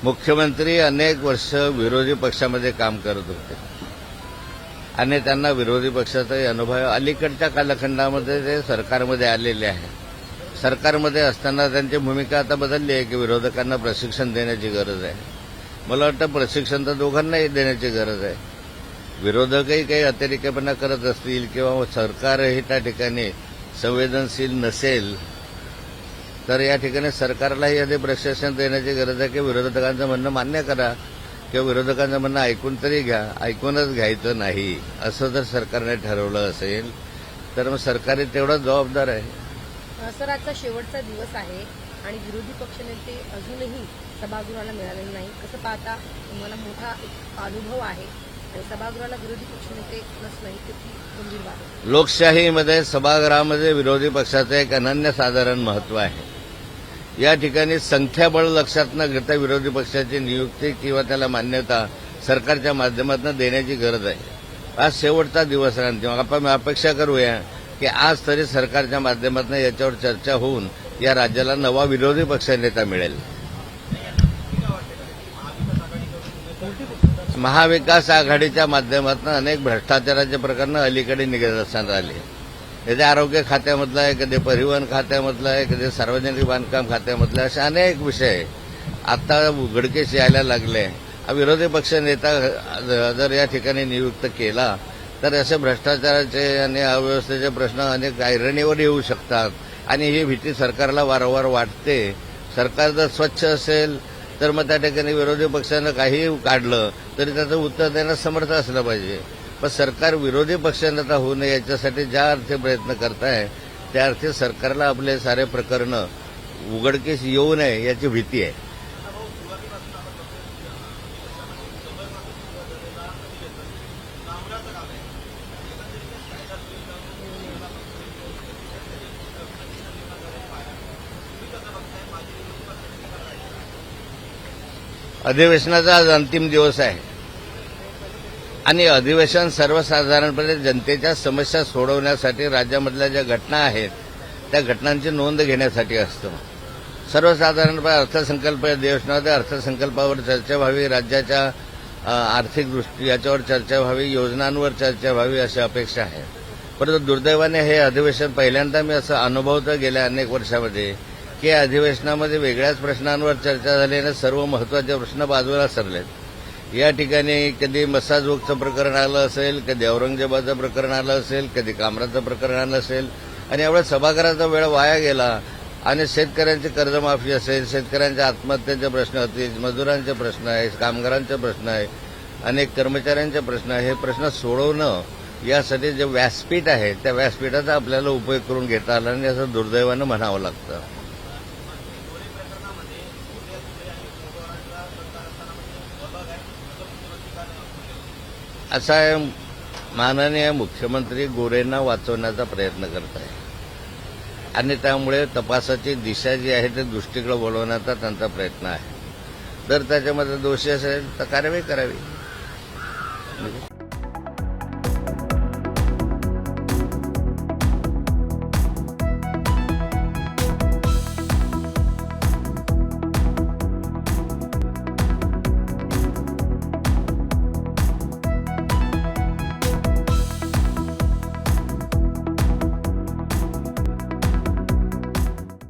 मुख्यमंत्री अनेक वर्ष विरोधी पक्षामध्ये काम करत होते आणि त्यांना विरोधी पक्षाचाही अनुभव अलीकडच्या कालखंडामध्ये ते सरकारमध्ये आलेले आहे. सरकारमध्ये असताना त्यांची भूमिका आता बदलली आहे की विरोधकांना प्रशिक्षण देण्याची गरज आहे. मला वाटतं प्रशिक्षण तर दोघांनाही देण्याची गरज आहे. विरोधकही काही अतिरेकपणा करत असतील किंवा सरकारही त्या ठिकाणी संवेदनशील नसेल तर या ठिकाणी सरकारलाही आधी प्रशिक्षण देण्याची गरज आहे की विरोधकांचं म्हणणं मान्य करा किंवा विरोधकांचं म्हणणं ऐकून तरी घ्या. ऐकूनच घ्यायचं नाही असं जर सरकारने ठरवलं असेल तर मग सरकारही तेवढंच जबाबदार आहे. सर, आजचा शेवटचा दिवस आहे आणि विरोधी पक्षनेते अजूनही सभागृहाला मिळालेले नाही. कसं पाहता? तुम्हाला मोठा एक अनुभव आहे आणि सभागृहाला विरोधी पक्षनेते नसणं ही किती गंभीर बाब आहे. लोकशाहीमध्ये सभागृहामध्ये विरोधी पक्षाचं एक अनन्यसाधारण महत्व आहे. या ठिकाणी संख्याबळ लक्षात न घेता विरोधी पक्षाची नियुक्ती किंवा त्याला मान्यता सरकारच्या माध्यमातून देण्याची गरज आहे. आज शेवटचा दिवस आहे. आपण अपेक्षा करूया की आज तरी सरकारच्या माध्यमातून याच्यावर चर्चा होऊन या राज्याला नवा विरोधी पक्षनेता मिळेल. महाविकास आघाडीच्या माध्यमातून अनेक भ्रष्टाचाराचे प्रकरणं अलीकडे निदर्शनास आले. कधी आरोग्य खात्यामधलं आहे, कधी परिवहन खात्यामधलं आहे, कधी सार्वजनिक बांधकाम खात्यामधलं असे अनेक विषय आता उघडकीस यायला लागले. विरोधी पक्ष नेता जर या ठिकाणी नियुक्त केला तर असे भ्रष्टाचाराचे आणि अव्यवस्थेचे प्रश्न अनेक ऐरणीवर येऊ शकतात आणि ही भीती सरकारला वारंवार वाटते. सरकार जर स्वच्छ असेल तर मग त्या ठिकाणी विरोधी पक्षानं काहीही काढलं तरी त्याचं उत्तर देण्यास समर्थ असलं पाहिजे. पण सरकार विरोधी पक्षनेता होऊ नये याच्यासाठी ज्या अर्थी प्रयत्न करताय त्या अर्थी सरकारला आपले सारे प्रकरणं उघडकीस येऊ नये याची भीती आहे. अधिवेशनाचा आज अंतिम दिवस आहे आणि अधिवेशन सर्वसाधारणपणे जनतेच्या समस्या सोडवण्यासाठी राज्यामधल्या ज्या घटना आहेत त्या घटनांची नोंद घेण्यासाठी असतं. सर्वसाधारणपणे अर्थसंकल्प अधिवेशनामध्ये अर्थसंकल्पावर चर्चा व्हावी, राज्याच्या आर्थिक दृष्टी याच्यावर चर्चा व्हावी, योजनांवर चर्चा व्हावी अशी अपेक्षा आहे. परंतु दुर्दैवाने हे अधिवेशन पहिल्यांदा मी असं अनुभवतो गेल्या अनेक वर्षामध्ये की अधिवेशनामध्ये वेगळ्याच प्रश्नांवर चर्चा झाल्याने सर्व महत्वाचे प्रश्न बाजूला सरलेत. या ठिकाणी कधी मसाजोगचं प्रकरण आलं असेल, कधी औरंगजेबाचं प्रकरण आलं असेल, कधी कामराचं प्रकरण आलं असेल आणि एवढा सभागृहाचा वेळ वाया गेला. आणि शेतकऱ्यांची कर्जमाफी असेल, शेतकऱ्यांच्या आत्महत्येचे प्रश्न होतील, मजुरांचे प्रश्न आहे, कामगारांचे प्रश्न आहे, अनेक कर्मचाऱ्यांचे प्रश्न आहे. हे प्रश्न सोडवणं यासाठी जे व्यासपीठ आहे त्या व्यासपीठाचा आपल्याला उपयोग करून घेता आला आणि असं दुर्दैवानं म्हणावं लागतं. असा आहे, माननीय मुख्यमंत्री गोरेंना वाचवण्याचा प्रयत्न करत आहे आणि त्यामुळे तपासाची दिशा जी आहे ते दृष्टीकडे वळवण्याचा त्यांचा प्रयत्न आहे. जर त्याच्यामध्ये दोषी असेल तर कारवाई करावी.